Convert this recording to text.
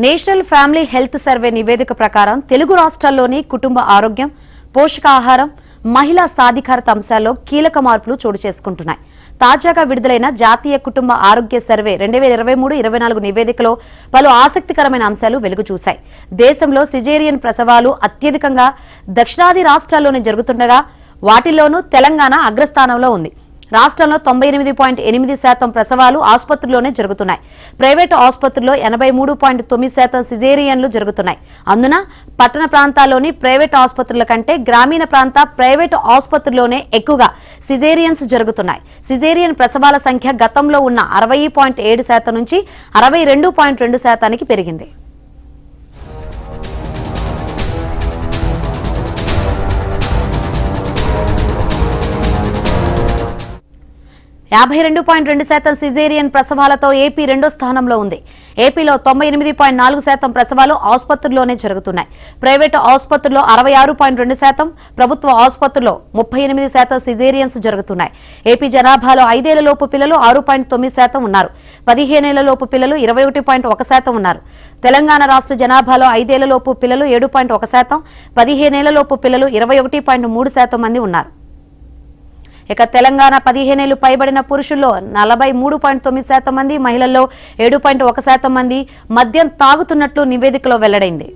National family health survey నివేదిక ప్రకారం తెలుగు రాష్ట్రాల్లోని కుటుంబ ఆరోగ్యం, పోషకాహారం, మహిళా సాధికారత అంశాల్లో కీలక మార్పులు చోటు చేసుకుంటున్నాయి. తాజాగా విడుదలైన జాతీయ కుటుంబ ఆరోగ్య సర్వే 2023-24 నివేదికలో పలు ఆసక్తికరమైన అంశాలు వెలుగు చూశాయి. దేశంలో సిజేరియన్ ప్రసవాలు అత్యధికంగా దక్షిణాది రాష్ట్రాల్లోనే జరుగుతుండగా వాటిల్లోనూ తెలంగాణ అగ్రస్థానంలో ఉంది. రాష్ట్రంలో 98.8% ప్రసవాలు ఆసుపత్రుల్లోనే జరుగుతున్నాయి. ప్రైవేటు ఆసుపత్రుల్లో 83.9% సిజేరియన్లు జరుగుతున్నాయి. అందున పట్టణ ప్రాంతాల్లోని ప్రైవేటు ఆసుపత్రుల కంటే గ్రామీణ ప్రాంత ప్రైవేటు ఆసుపత్రుల్లోనే ఎక్కువగా సిజేరియన్స్ జరుగుతున్నాయి. సిజేరియన్ ప్రసవాల సంఖ్య గతంలో ఉన్న 60.7% నుంచి 62.2% పెరిగింది. 52.2% సిజేరియన్ ప్రసవాలతో ఏపీ రెండో స్థానంలో ఉంది. ఏపీలో 98.4% ప్రసవాలు ఆసుపత్రుల్లోనే జరుగుతున్నాయి. ప్రైవేటు ఆసుపత్రుల్లో 66.2%, ప్రభుత్వ ఆసుపత్రుల్లో 38% సిజేరియన్స్ జరుగుతున్నాయి. ఏపీ జనాభాలో 5 ఏళ్లలోపు పిల్లలు 6.9% ఉన్నారు. 15 ఏళ్లలోపు పిల్లలు 21.1% ఉన్నారు. తెలంగాణ రాష్ట్ర జనాభాలో 5 ఏళ్లలోపు పిల్లలు 7.1%, 15 ఏళ్లలోపు పిల్లలు 21.3% మంది ఉన్నారు. ఇక తెలంగాణ 15 ఏళ్లు పైబడిన పురుషుల్లో 43.9% మంది, మహిళల్లో 7.1% మంది మద్యం తాగుతున్నట్లు నివేదికలో వెల్లడైంది.